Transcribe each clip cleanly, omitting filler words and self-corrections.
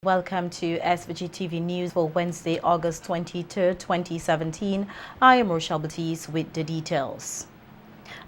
Welcome to SVG-TV News for Wednesday, August 23, 2017. I am Rochelle Batiste with the details.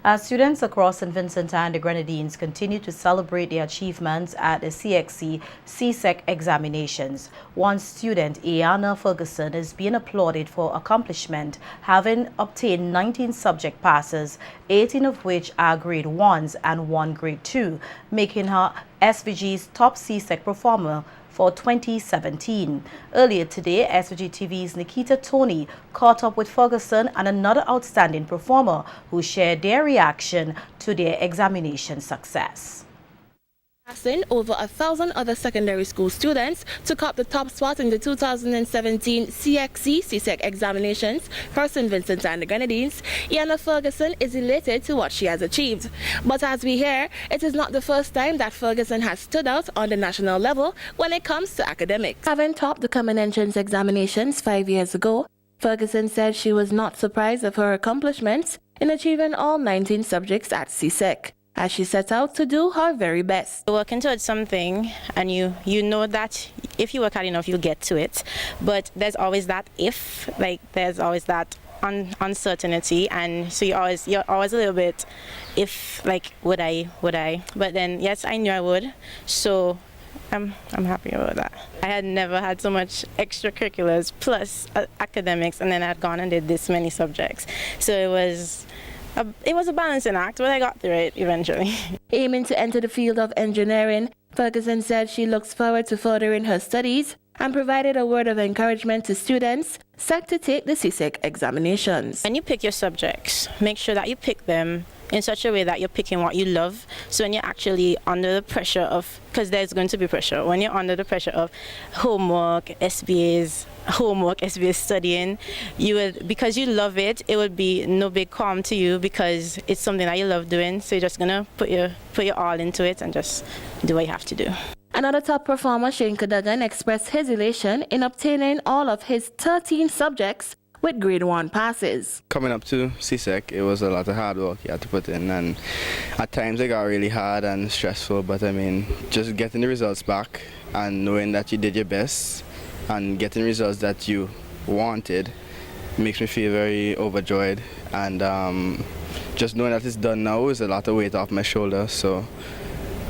As students across St. Vincent and the Grenadines continue to celebrate their achievements at the CXC-CSEC examinations, one student, Ayana Ferguson, is being applauded for accomplishment, having obtained 19 subject passes, 18 of which are grade 1s and 1 grade 2, making her SVG's top CSEC performer for 2017. Earlier today, SVG-TV's Nikita Tony caught up with Ferguson and another outstanding performer who shared their reaction to their examination success. Passing over 1,000 other secondary school students took up the top spot in the 2017 CXC-CSEC examinations for St. Vincent and the Grenadines. Ayana Ferguson is elated to what she has achieved. But as we hear, it is not the first time that Ferguson has stood out on the national level when it comes to academics. Having topped the common entrance examinations 5 years ago, Ferguson said she was not surprised of her accomplishments in achieving all 19 subjects at CSEC, as she set out to do her very best. Working towards something, and you know that if you work hard enough, you'll get to it. But there's always that if, like there's always that uncertainty, and so you're always a little bit if, like, would I? But then yes, I knew I would. So I'm happy about that. I had never had so much extracurriculars plus academics, and then I had gone and did this many subjects. So it was a balancing act, but I got through it eventually. Aiming to enter the field of engineering, Ferguson said she looks forward to furthering her studies and provided a word of encouragement to students set to take the CSEC examinations. When you pick your subjects, make sure that you pick them in such a way that you're picking what you love. So when you're actually under the pressure of, because there's going to be pressure, when you're under the pressure of homework, SBA's studying, you would, because you love it, it would be no big harm to you because it's something that you love doing. So you're just gonna put your all into it and just do what you have to do. Another top performer, Shane Cadogan, expressed his elation in obtaining all of his 13 subjects with grade 1 passes. Coming up to CSEC, it was a lot of hard work you had to put in, and at times it got really hard and stressful, but I mean, just getting the results back and knowing that you did your best and getting results that you wanted makes me feel very overjoyed, and just knowing that it's done now is a lot of weight off my shoulders. So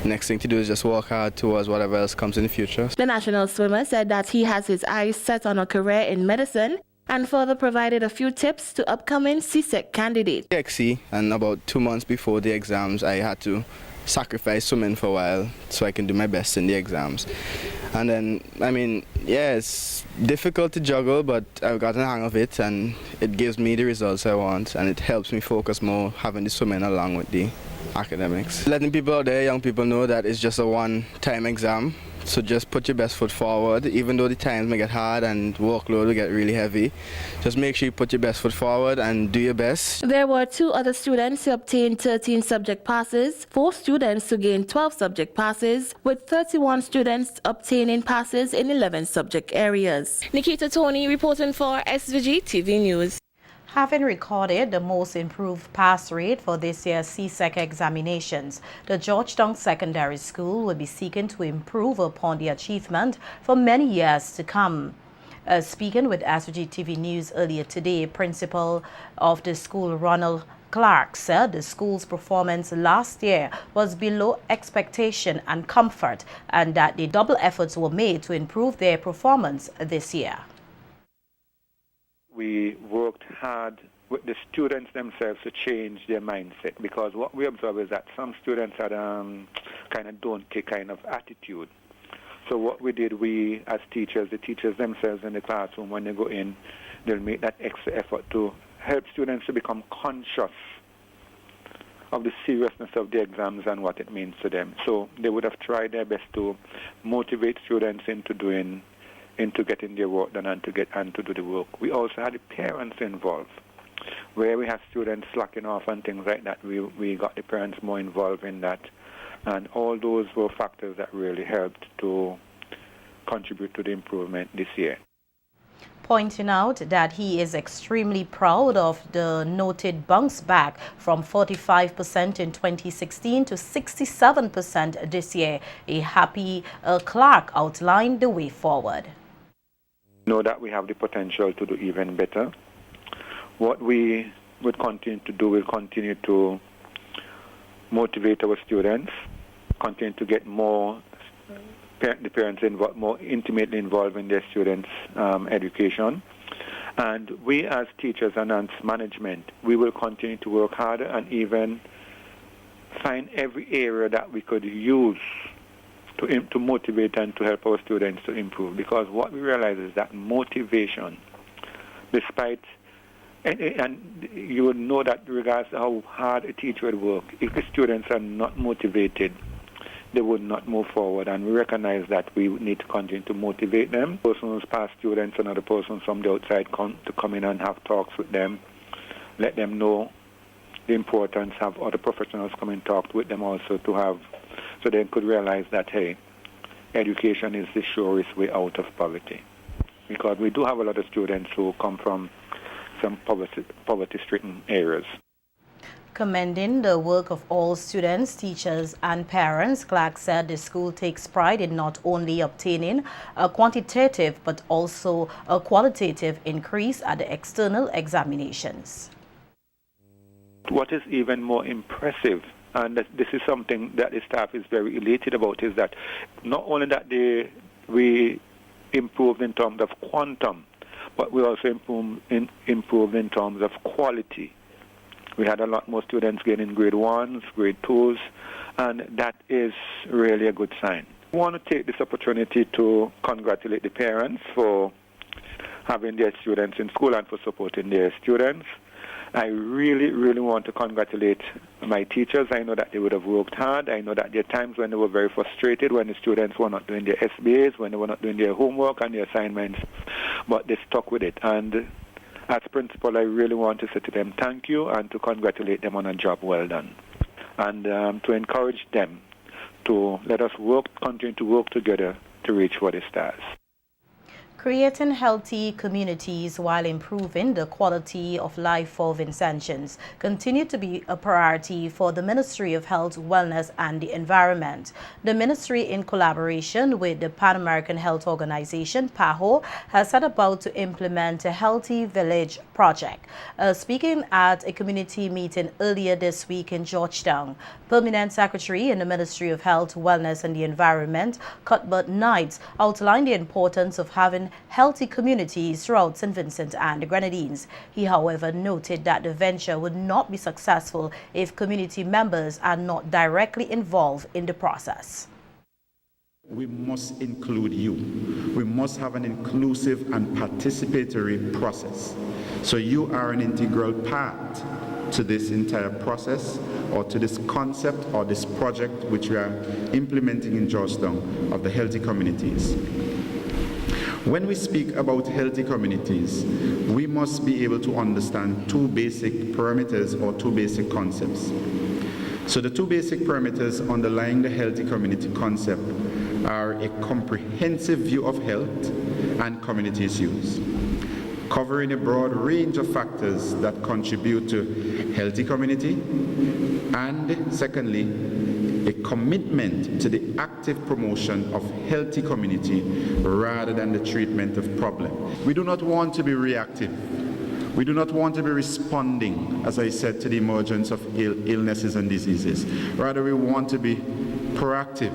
next thing to do is just work hard towards whatever else comes in the future. The national swimmer said that he has his eyes set on a career in medicine and further provided a few tips to upcoming CSEC candidates. CXC, and about 2 months before the exams, I had to sacrifice swimming for a while so I can do my best in the exams. And then, I mean, yeah, it's difficult to juggle, but I've gotten the hang of it, and it gives me the results I want, and it helps me focus more having the swimming along with the academics. Letting people out there, young people, know that it's just a one-time exam. So just put your best foot forward, even though the times may get hard and workload will get really heavy. Just make sure you put your best foot forward and do your best. There were 2 other students who obtained 13 subject passes, 4 students who gained 12 subject passes, with 31 students obtaining passes in 11 subject areas. Nikita Tony reporting for SVG-TV News. Having recorded the most improved pass rate for this year's CSEC examinations, the Georgetown Secondary School will be seeking to improve upon the achievement for many years to come. Speaking with SVG-TV News earlier today, principal of the school, Ronald Clark, said the school's performance last year was below expectation and comfort, and that the double efforts were made to improve their performance this year. We worked hard with the students themselves to change their mindset, because what we observe is that some students had kind of don't-take kind of attitude. So what we did, we as teachers, the teachers themselves in the classroom, when they go in, they'll make that extra effort to help students to become conscious of the seriousness of the exams and what it means to them. So they would have tried their best to motivate students into getting their work done and to do the work. We also had the parents involved. Where we have students slacking off and things like that, we got the parents more involved in that. And all those were factors that really helped to contribute to the improvement this year. pointing out that he is extremely proud of the noted bounce back from 45% in 2016 to 67% this year. A happy Clark outlined the way forward. Know that we have the potential to do even better. What we would continue to do, we'll continue to motivate our students, continue to get the parents more intimately involved in their students' education. And we as teachers and as management, we will continue to work harder and even find every area that we could use to motivate and to help our students to improve. Because what we realize is that motivation, despite, and you would know that regards to how hard a teacher would work, if the students are not motivated, they would not move forward. And we recognize that we need to continue to motivate them. Persons, past students, and other persons from the outside come in and have talks with them, let them know the importance, have other professionals come and talk with them also so they could realize that, hey, education is the surest way out of poverty. Because we do have a lot of students who come from some poverty-stricken areas. Commending the work of all students, teachers and parents, Clark said the school takes pride in not only obtaining a quantitative but also a qualitative increase at the external examinations. What is even more impressive, and this is something that the staff is very elated about, is that not only that we improved in terms of quantum, but we also improved in terms of quality. We had a lot more students getting grade 1s, grade 2s, and that is really a good sign. I want to take this opportunity to congratulate the parents for having their students in school and for supporting their students. I really, really want to congratulate my teachers. I know that they would have worked hard. I know that there are times when they were very frustrated when the students were not doing their SBAs, when they were not doing their homework and their assignments, but they stuck with it. And as principal, I really want to say to them thank you and to congratulate them on a job well done. And to encourage them to let us continue to work together to reach for the stars. Creating healthy communities while improving the quality of life for Vincentians continue to be a priority for the Ministry of Health, Wellness and the Environment. The ministry, in collaboration with the Pan American Health Organization, PAHO, has set about to implement a Healthy Village project. Speaking at a community meeting earlier this week in Georgetown, Permanent Secretary in the Ministry of Health, Wellness and the Environment, Cuthbert Knight, outlined the importance of having healthy communities throughout St. Vincent and the Grenadines. He, however, noted that the venture would not be successful if community members are not directly involved in the process. We must include you. We must have an inclusive and participatory process. So you are an integral part to this entire process, or to this concept or this project which we are implementing in Georgetown of the healthy communities. When we speak about healthy communities, we must be able to understand two basic parameters or two basic concepts. So the two basic parameters underlying the healthy community concept are a comprehensive view of health and community issues, covering a broad range of factors that contribute to healthy community, and secondly, a commitment to the active promotion of healthy community rather than the treatment of problems. We do not want to be reactive. We do not want to be responding, as I said, to the emergence of illnesses and diseases. Rather, we want to be proactive,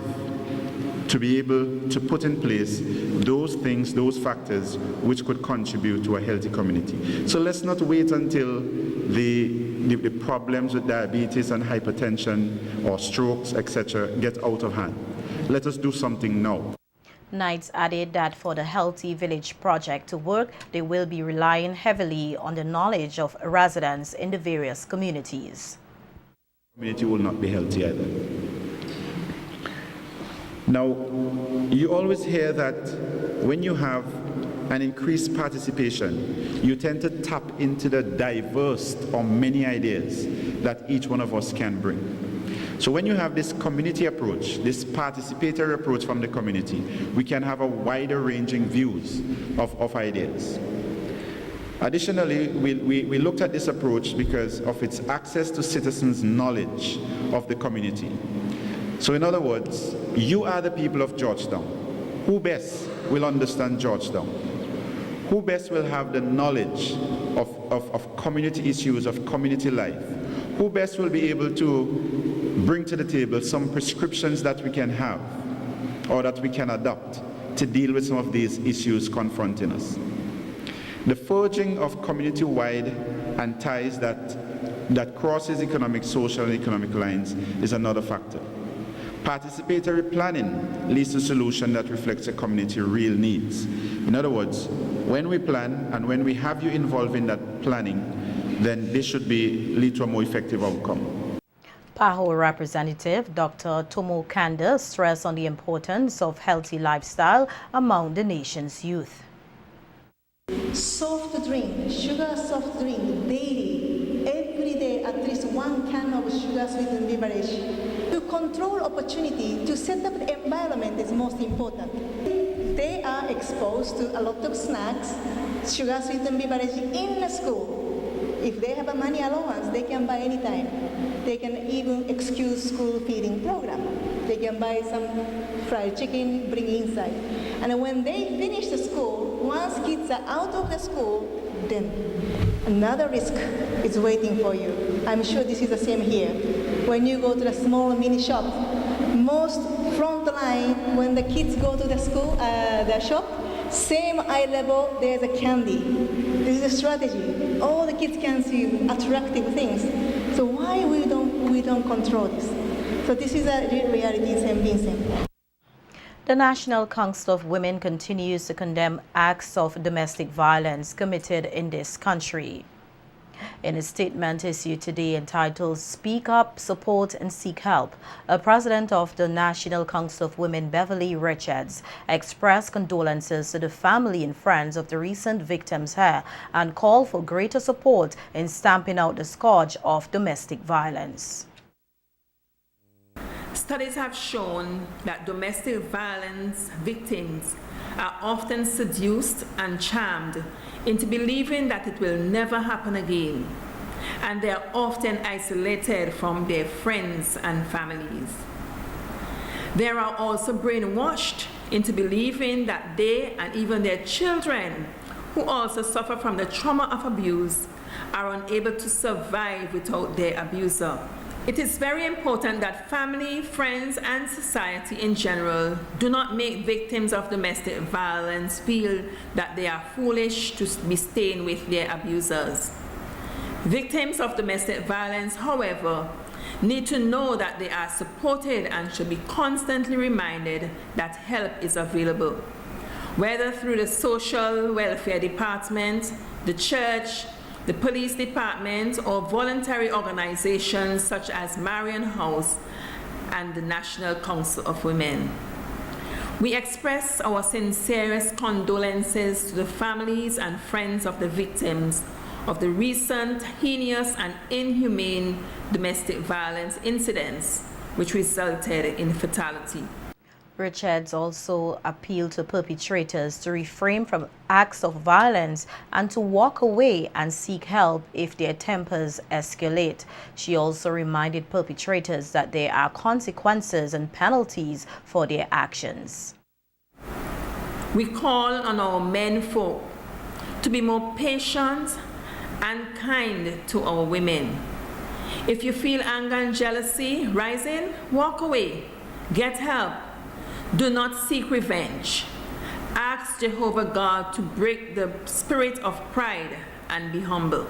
to be able to put in place those things, those factors which could contribute to a healthy community. So let's not wait until the problems with diabetes and hypertension or strokes, etc., get out of hand. Let us do something now. Knights added that for the Healthy Village project to work, they will be relying heavily on the knowledge of residents in the various communities. Community will not be healthy either. Now, you always hear that when you have an increased participation, you tend to tap into the diverse or many ideas that each one of us can bring. So when you have this community approach, this participatory approach from the community, we can have a wider ranging views of ideas. Additionally, we looked at this approach because of its access to citizens' knowledge of the community. So in other words, you are the people of Georgetown. Who best will understand Georgetown? Who best will have the knowledge of community issues, of community life? Who best will be able to bring to the table some prescriptions that we can have or that we can adopt to deal with some of these issues confronting us? The forging of community-wide and ties that crosses economic, social, and economic lines is another factor. Participatory planning leads to a solution that reflects a community real needs. In other words, when we plan and when we have you involved in that planning, then this should lead to a more effective outcome. PAHO representative Dr. Tomo Kanda stressed on the importance of healthy lifestyle among the nation's youth. Soft drink, sugar soft drink, daily, every day, at least 1 can of sugar sweetened beverage. To control opportunity, to set up the environment is most important. They are exposed to a lot of snacks, sugar sweetened beverage in the school. If they have a money allowance, they can buy anytime. They can even excuse school feeding program. They can buy some fried chicken, bring inside. And when they finish the school, once kids are out of the school, then another risk is waiting for you. I'm sure this is the same here. When you go to the small mini shop, most front line, when the kids go to the school, the shop, same eye level, there's a candy. This is a strategy. All the kids can see attractive things. So why we don't control this? So this is a reality in St. Vincent. The National Council of Women continues to condemn acts of domestic violence committed in this country. In a statement issued today entitled Speak Up, Support and Seek Help, a president of the National Council of Women, Beverly Richards, expressed condolences to the family and friends of the recent victims here and called for greater support in stamping out the scourge of domestic violence. Studies have shown that domestic violence victims are often seduced and charmed into believing that it will never happen again, and they are often isolated from their friends and families. They are also brainwashed into believing that they and even their children, who also suffer from the trauma of abuse, are unable to survive without their abuser. It is very important that family, friends, and society in general do not make victims of domestic violence feel that they are foolish to be staying with their abusers. Victims of domestic violence, however, need to know that they are supported and should be constantly reminded that help is available, whether through the social welfare department, the church, the police department, or voluntary organizations such as Marion House and the National Council of Women. We express our sincerest condolences to the families and friends of the victims of the recent heinous and inhumane domestic violence incidents which resulted in fatality. Richards also appealed to perpetrators to refrain from acts of violence and to walk away and seek help if their tempers escalate. She also reminded perpetrators that there are consequences and penalties for their actions. We call on our menfolk to be more patient and kind to our women. If you feel anger and jealousy rising, walk away, get help. Do not seek revenge. Ask Jehovah God to break the spirit of pride and be humble.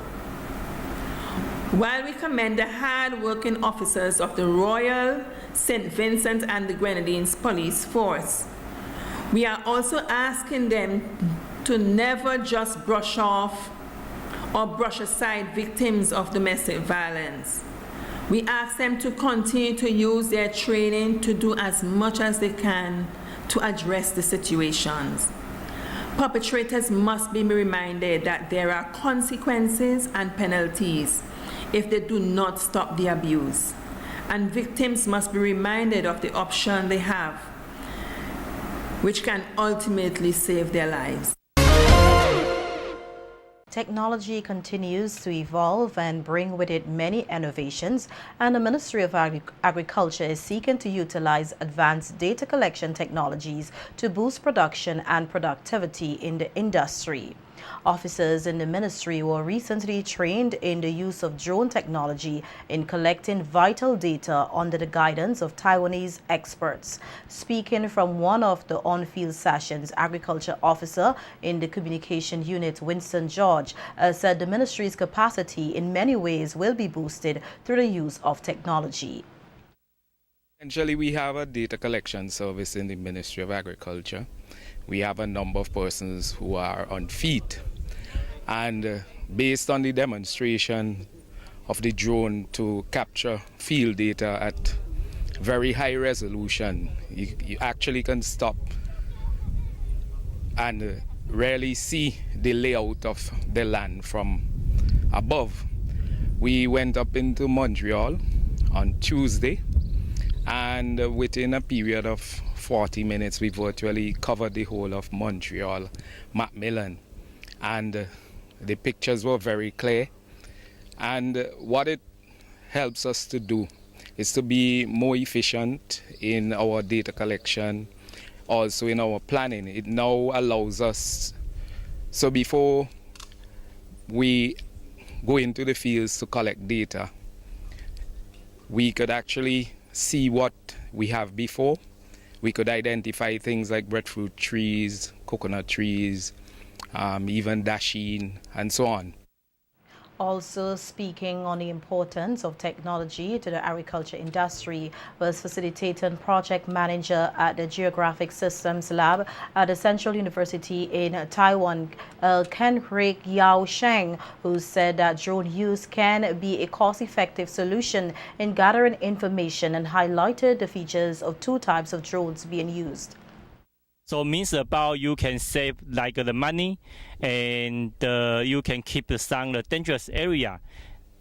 While we commend the hard-working officers of the Royal St. Vincent and the Grenadines Police Force, we are also asking them to never just brush off or brush aside victims of domestic violence. We ask them to continue to use their training to do as much as they can to address the situations. Perpetrators must be reminded that there are consequences and penalties if they do not stop the abuse. And victims must be reminded of the option they have, which can ultimately save their lives. Technology continues to evolve and bring with it many innovations, and the Ministry of Agriculture is seeking to utilize advanced data collection technologies to boost production and productivity in the industry. Officers in the ministry were recently trained in the use of drone technology in collecting vital data under the guidance of Taiwanese experts. Speaking from one of the on-field sessions, agriculture officer in the communication unit, Winston George, said the ministry's capacity in many ways will be boosted through the use of technology. Essentially, we have a data collection service in the Ministry of Agriculture. We have a number of persons who are on feet, and based on the demonstration of the drone to capture field data at very high resolution, you actually can stop and really see the layout of the land from above. We went up into Montreal on Tuesday, and within a period of 40 minutes we virtually covered the whole of Montreal, Macmillan, and the pictures were very clear. And what it helps us to do is to be more efficient in our data collection, also in our planning. It now allows us, so before we go into the fields to collect data, we could actually see what we have before. We could identify things like breadfruit trees, coconut trees, even dasheen, and so on. Also speaking on the importance of technology to the agriculture industry was facilitating project manager at the Geographic Systems Lab at the Central University in Taiwan, Kenrick Yao Sheng, who said that drone use can be a cost-effective solution in gathering information and highlighted the features of two types of drones being used. So means about you can save like the money, and you can keep some dangerous area.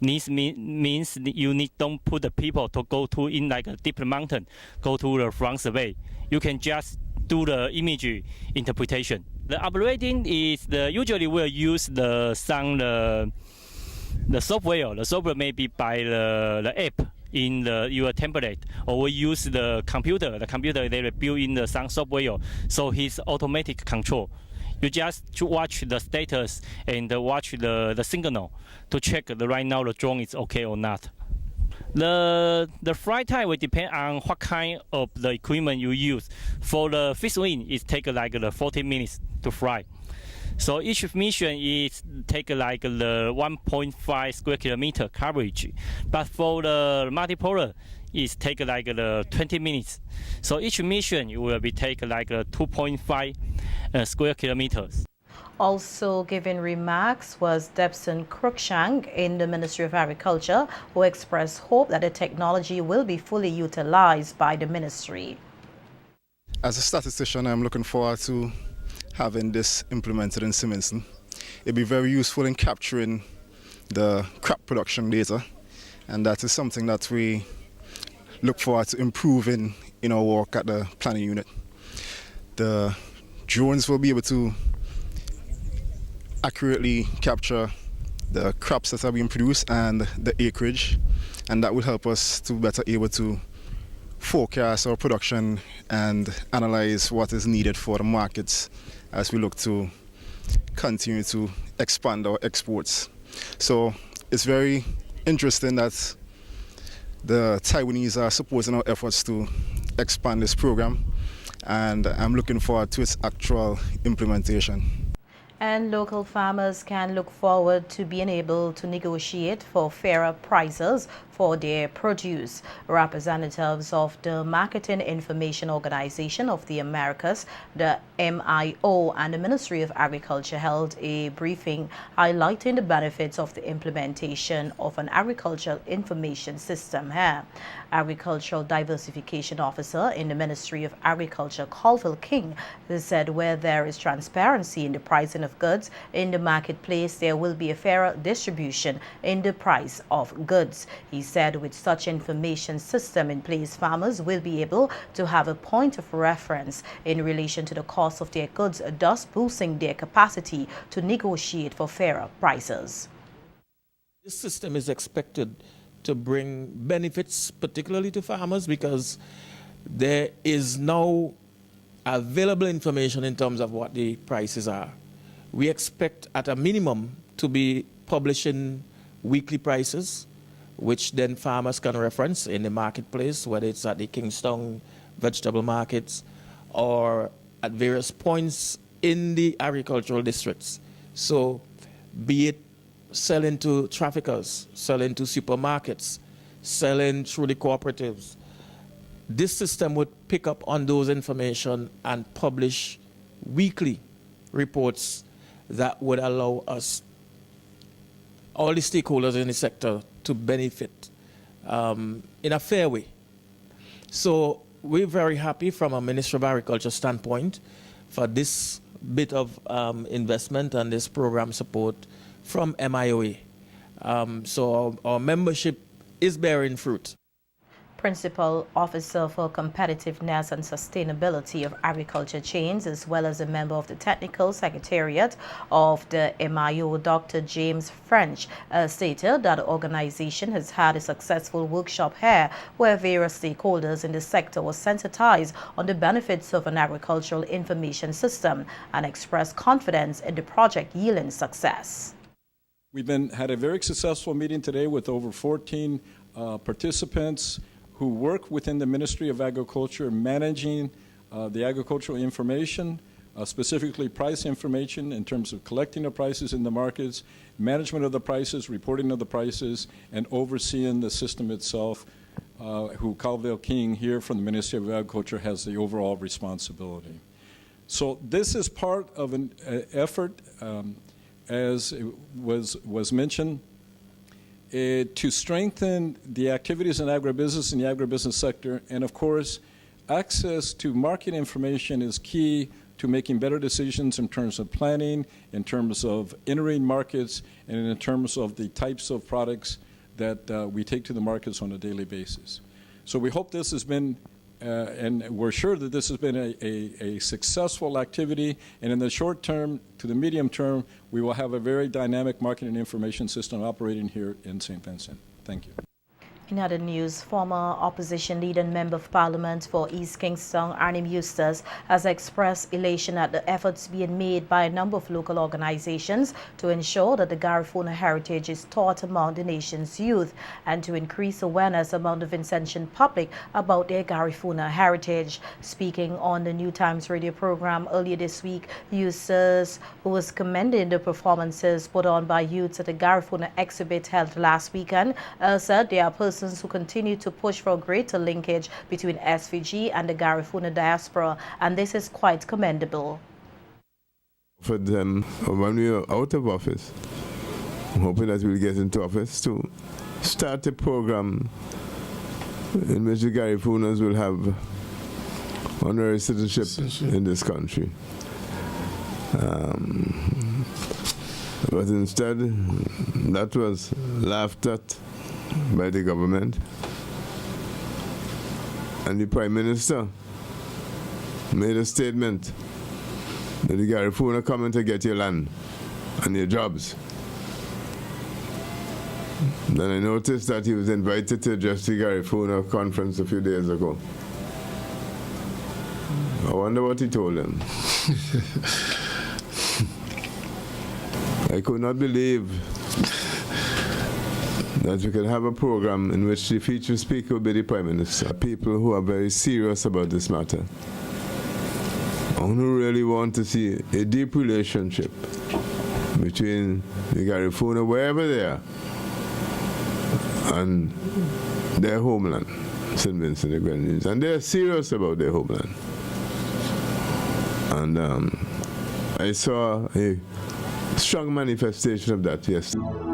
This means you don't put the people to go to in like a deep mountain, go to the front survey. You can just do the image interpretation. The operating is usually we'll use the software. The software may be by the app in your template, or we use the computer. The computer, they build in some software, so it's automatic control. You just watch the status and watch the signal to check right now the drone is okay or not. The flight time will depend on what kind of the equipment you use. For the fixed wing, it takes like 40 minutes to fly. So each mission is take like the 1.5 square kilometer coverage, but for the multipolar, it take like the 20 minutes. So each mission will be take like 2.5 square kilometers. Also giving remarks was Debson Cruikshank in the Ministry of Agriculture, who expressed hope that the technology will be fully utilized by the ministry. As a statistician, I'm looking forward to having this implemented in Simonson. It'd be very useful in capturing the crop production data, and that is something that we look forward to improving in our work at the planning unit. The drones will be able to accurately capture the crops that are being produced and the acreage, and that will help us to better able to forecast our production and analyze what is needed for the markets as we look to continue to expand our exports. So it's very interesting that the Taiwanese are supporting our efforts to expand this program, and I'm looking forward to its actual implementation. And local farmers can look forward to being able to negotiate for fairer prices for their produce. Representatives of the Marketing Information Organization of the Americas, the MIO, and the Ministry of Agriculture held a briefing highlighting the benefits of the implementation of an agricultural information system here. Agricultural Diversification Officer in the Ministry of Agriculture, Colville King, said where there is transparency in the pricing of of goods in the marketplace, there will be a fairer distribution in the price of goods. He said with such information system in place, farmers will be able to have a point of reference in relation to the cost of their goods, thus boosting their capacity to negotiate for fairer prices. This system is expected to bring benefits, particularly to farmers, because there is now available information in terms of what the prices are. We expect at a minimum to be publishing weekly prices, which then farmers can reference in the marketplace, whether it's at the Kingstown vegetable markets or at various points in the agricultural districts. So be it selling to traffickers, selling to supermarkets, selling through the cooperatives, this system would pick up on those information and publish weekly reports that would allow us, all the stakeholders in the sector, to benefit in a fair way. So we're very happy from a Ministry of Agriculture standpoint for this bit of investment and this program support from MIOA. So our membership is bearing fruit. Principal Officer for Competitiveness and Sustainability of Agriculture Chains, as well as a member of the Technical Secretariat of the MIO, Dr. James French, stated that the organization has had a successful workshop here where various stakeholders in the sector were sensitized on the benefits of an agricultural information system and expressed confidence in the project yielding success. We've had a very successful meeting today with over 14 participants who work within the Ministry of Agriculture managing the agricultural information, specifically price information in terms of collecting the prices in the markets, management of the prices, reporting of the prices, and overseeing the system itself, who Calville King here from the Ministry of Agriculture has the overall responsibility. So this is part of an effort, as it was mentioned, to strengthen the activities in agribusiness and the agribusiness sector. And of course, access to market information is key to making better decisions in terms of planning, in terms of entering markets, and in terms of the types of products that we take to the markets on a daily basis. So we hope this has been, and we're sure that this has been a successful activity, and in the short term to the medium term, we will have a very dynamic marketing information system operating here in St. Vincent. Thank you. In other news, former opposition leader and member of parliament for East Kingstown, Arnim Eustace, has expressed elation at the efforts being made by a number of local organizations to ensure that the Garifuna heritage is taught among the nation's youth and to increase awareness among the Vincentian public about their Garifuna heritage. Speaking on the New Times radio program earlier this week, Eustace, who was commending the performances put on by youths at the Garifuna exhibit held last weekend, said there are persons who continue to push for a greater linkage between SVG and the Garifuna diaspora, and this is quite commendable. For them, when we are out of office, I'm hoping that we'll get into office to start a program in which the Garifunas will have honorary citizenship in this country. But instead, that was laughed at by the government, and the Prime Minister made a statement that the Garifuna coming to get your land and your jobs. Then I noticed that he was invited to address the Garifuna conference a few days ago. I wonder what he told them. I could not believe that we could have a program in which the featured speaker will be the Prime Minister. People who are very serious about this matter and who really want to see a deep relationship between the Garifuna, wherever they are, and their homeland, St. Vincent and the Grenadines. And they're serious about their homeland. And I saw a strong manifestation of that yesterday.